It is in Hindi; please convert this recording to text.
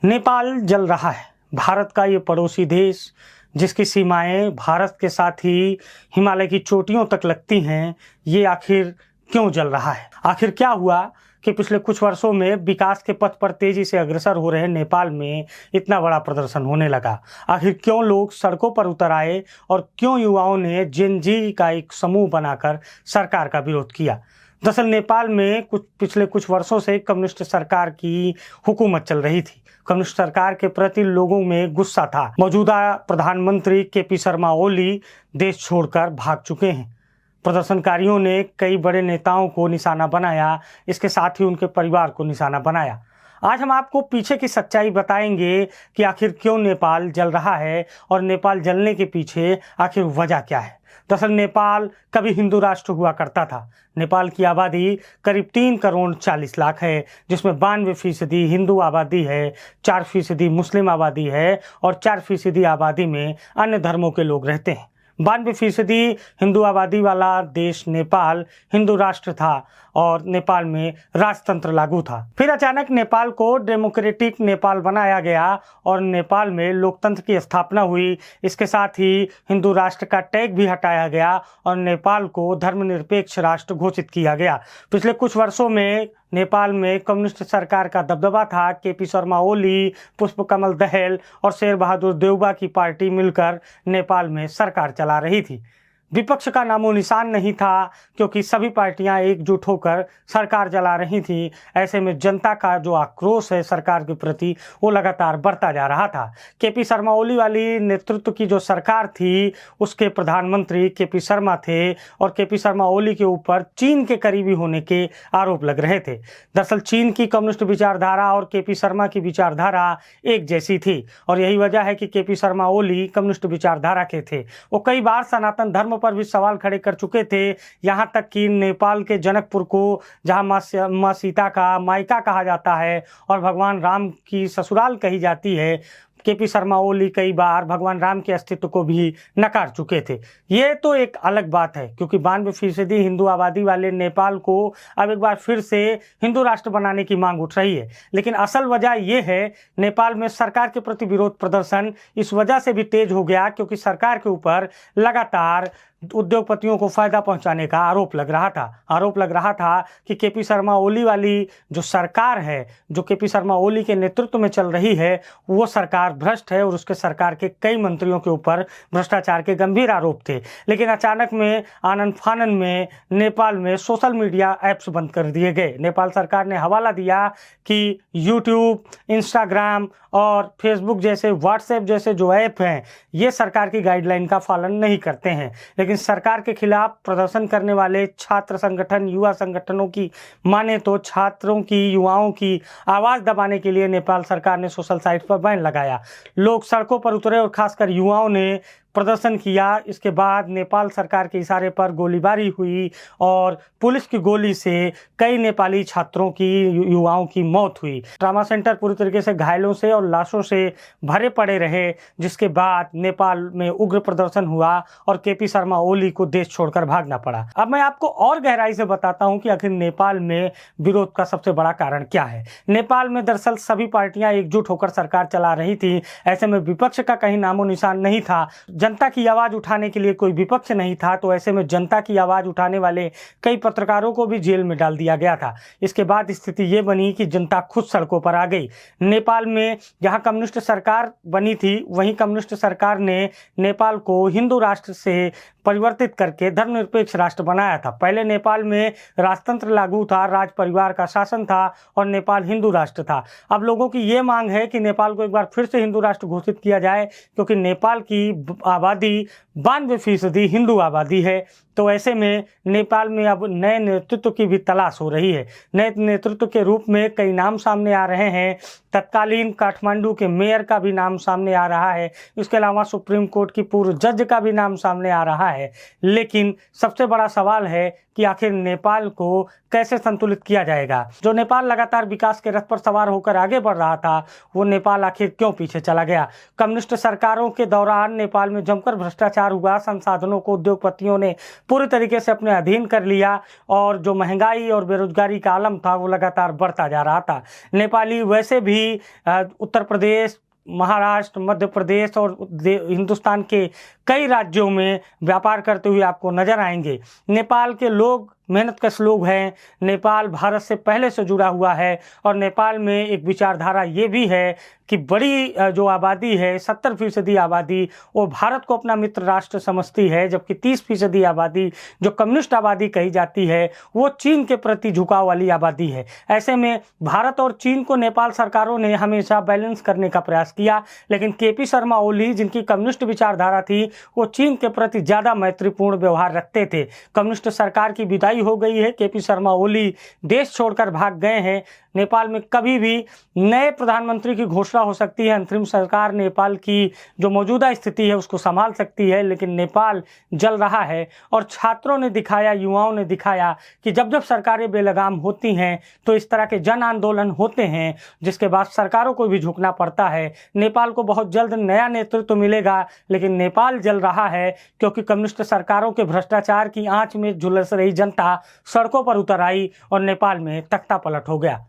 नेपाल जल रहा है। भारत का ये पड़ोसी देश जिसकी सीमाएं भारत के साथ ही हिमालय की चोटियों तक लगती हैं, ये आखिर क्यों जल रहा है? आखिर क्या हुआ कि पिछले कुछ वर्षों में विकास के पथ पर तेजी से अग्रसर हो रहे नेपाल में इतना बड़ा प्रदर्शन होने लगा? आखिर क्यों लोग सड़कों पर उतर आए और क्यों युवाओं ने जेन जी का एक समूह बनाकर सरकार का विरोध किया? दरअसल नेपाल में पिछले कुछ वर्षों से कम्युनिस्ट सरकार की हुकूमत चल रही थी। कम्युनिस्ट सरकार के प्रति लोगों में गुस्सा था। मौजूदा प्रधानमंत्री केपी शर्मा ओली देश छोड़कर भाग चुके हैं। प्रदर्शनकारियों ने कई बड़े नेताओं को निशाना बनाया, इसके साथ ही उनके परिवार को निशाना बनाया। आज हम आपको पीछे की सच्चाई बताएंगे कि आखिर क्यों नेपाल जल रहा है और नेपाल जलने के पीछे आखिर वजह क्या है। दरअसल नेपाल कभी हिंदू राष्ट्र हुआ करता था। नेपाल की आबादी करीब 3 करोड़ 40 लाख है, जिसमें 92% हिंदू आबादी है, 4% मुस्लिम आबादी है और 4% आबादी में अन्य धर्मों के लोग रहते हैं। 92% हिंदू आबादी वाला देश नेपाल हिंदू राष्ट्र था और नेपाल में राजतंत्र लागू था। फिर अचानक नेपाल को डेमोक्रेटिक नेपाल बनाया गया और नेपाल में लोकतंत्र की स्थापना हुई। इसके साथ ही हिंदू राष्ट्र का टैग भी हटाया गया और नेपाल को धर्मनिरपेक्ष राष्ट्र घोषित किया गया। पिछले कुछ वर्षों में नेपाल में कम्युनिस्ट सरकार का दबदबा था। केपी शर्मा ओली, पुष्पकमल दहल और शेर बहादुर देउबा की पार्टी मिलकर नेपाल में सरकार चला रही थी। विपक्ष का नामो निशान नहीं था, क्योंकि सभी पार्टियां एकजुट होकर सरकार चला रही थी। ऐसे में जनता का जो आक्रोश है सरकार के प्रति, वो लगातार बढ़ता जा रहा था। केपी शर्मा ओली वाली नेतृत्व की जो सरकार थी, उसके प्रधानमंत्री केपी शर्मा थे और केपी शर्मा ओली के ऊपर चीन के करीबी होने के आरोप लग रहे थे। दरअसल चीन की कम्युनिस्ट विचारधारा और केपी शर्मा की विचारधारा एक जैसी थी और यही वजह है कि केपी शर्मा ओली कम्युनिस्ट विचारधारा के थे। वो कई बार सनातन धर्म पर भी सवाल खड़े कर चुके थे, यहाँ तक कि नेपाल के जनकपुर को, जहाँ माँ सीता का मायका कहा जाता है और भगवान राम की ससुराल कही जाती है, केपी शर्मा ओली कई बार भगवान राम के अस्तित्व को भी नकार चुके थे। ये तो एक अलग बात है, क्योंकि 92% हिंदू आबादी वाले नेपाल को अब एक बार फिर से हिंदू राष्ट्र बनाने की मांग उठ रही है। लेकिन असल वजह यह है, नेपाल में सरकार के प्रति विरोध प्रदर्शन इस वजह से भी तेज हो गया क्योंकि सरकार के ऊपर लगातार उद्योगपतियों को फायदा पहुंचाने का आरोप लग रहा था कि केपी शर्मा ओली वाली जो सरकार है, जो केपी शर्मा ओली के नेतृत्व में चल रही है, वो सरकार भ्रष्ट है और उसके सरकार के कई मंत्रियों के ऊपर भ्रष्टाचार के गंभीर आरोप थे। लेकिन अचानक में आनन फानन में नेपाल में सोशल मीडिया ऐप्स बंद कर दिए गए। नेपाल सरकार ने हवाला दिया कि यूट्यूब, इंस्टाग्राम और फेसबुक जैसे, व्हाट्सएप जैसे जो ऐप हैं, ये सरकार की गाइडलाइन का पालन नहीं करते हैं। लेकिन सरकार के खिलाफ प्रदर्शन करने वाले छात्र संगठन, युवा संगठनों की माने तो छात्रों की, युवाओं की आवाज़ दबाने के लिए नेपाल सरकार ने सोशल साइट पर बैन लगाया। लोग सड़कों पर उतरे और खासकर युवाओं ने प्रदर्शन किया। इसके बाद नेपाल सरकार के इशारे पर गोलीबारी हुई और पुलिस की गोली से कई नेपाली छात्रों की, युवाओं की मौत हुई। ट्रामा सेंटर पूरी तरीके से घायलों से और लाशों से भरे पड़े रहे, जिसके बाद नेपाल में उग्र प्रदर्शन हुआ और केपी शर्मा ओली को देश छोड़कर भागना पड़ा। अब मैं आपको और गहराई से बताता हूं कि आखिर नेपाल में विरोध का सबसे बड़ा कारण क्या है। नेपाल में दरअसल सभी पार्टियां एकजुट होकर सरकार चला रही थी। ऐसे में विपक्ष का कहीं नामो निशान नहीं था। जनता की आवाज उठाने के लिए कोई विपक्ष नहीं था, तो ऐसे में जनता की आवाज उठाने वाले कई पत्रकारों को भी जेल में डाल दिया गया था। इसके बाद स्थिति ये बनी कि जनता खुद सड़कों पर आ गई। नेपाल में जहां कम्युनिस्ट सरकार बनी थी, वहीं कम्युनिस्ट सरकार ने नेपाल को हिंदू राष्ट्र से परिवर्तित करके धर्मनिरपेक्ष राष्ट्र बनाया था। पहले नेपाल में राजतंत्र लागू था, राज परिवार का शासन था और नेपाल हिंदू राष्ट्र था। अब लोगों की ये मांग है कि नेपाल को एक बार फिर से हिंदू राष्ट्र घोषित किया जाए, क्योंकि नेपाल की आबादी 92% हिंदू आबादी है। तो ऐसे में नेपाल में अब नए नेतृत्व की भी तलाश हो रही है। नए नेतृत्व के रूप में कई नाम सामने आ रहे हैं। तत्कालीन काठमांडू के मेयर का भी नाम सामने आ रहा है। इसके अलावा सुप्रीम कोर्ट की पूर्व जज का भी नाम सामने आ रहा है। लेकिन सबसे बड़ा सवाल है कि आखिर नेपाल को कैसे संतुलित किया जाएगा। जो नेपाल लगातार विकास के रथ पर सवार होकर आगे बढ़ रहा था, वो नेपाल आखिर क्यों पीछे चला गया। कम्युनिस्ट सरकारों के दौरान नेपाल में जमकर भ्रष्टाचार हुआ, संसाधनों को उद्योगपतियों ने पूरी तरीके से अपने अधीन कर लिया और जो महंगाई और बेरोजगारी का आलम था वो लगातार बढ़ता जा रहा था। नेपाली वैसे भी उत्तर प्रदेश, महाराष्ट्र, मध्य प्रदेश और हिंदुस्तान के कई राज्यों में व्यापार करते हुए आपको नजर आएंगे। नेपाल के लोग मेहनतकश लोग हैं। नेपाल भारत से पहले से जुड़ा हुआ है और नेपाल में एक विचारधारा ये भी है कि बड़ी जो आबादी है, 70% आबादी, वो भारत को अपना मित्र राष्ट्र समझती है, जबकि 30% आबादी जो कम्युनिस्ट आबादी कही जाती है वो चीन के प्रति झुकाव वाली आबादी है। ऐसे में भारत और चीन को नेपाल सरकारों ने हमेशा बैलेंस करने का प्रयास किया, लेकिन केपी शर्मा ओली, जिनकी कम्युनिस्ट विचारधारा थी, वो चीन के प्रति ज़्यादा मैत्रीपूर्ण व्यवहार रखते थे। कम्युनिस्ट सरकार की विदाई हो गई है, केपी शर्मा ओली देश छोड़कर भाग गए हैं। नेपाल में कभी भी नए प्रधानमंत्री की घोषणा हो सकती है, अंतरिम सरकार नेपाल की जो मौजूदा स्थिति है उसको संभाल सकती है, लेकिन नेपाल जल रहा है। और छात्रों ने दिखाया, युवाओं ने दिखाया कि जब जब सरकारें बेलगाम होती हैं तो इस तरह के जन आंदोलन होते हैं, जिसके बाद सरकारों को भी झुकना पड़ता है। नेपाल को बहुत जल्द नया नेतृत्व मिलेगा, लेकिन नेपाल जल रहा है क्योंकि कम्युनिस्ट सरकारों के भ्रष्टाचार की आंच में झुलस रही जनता सड़कों पर उतर आई और नेपाल में तख्ता पलट हो गया।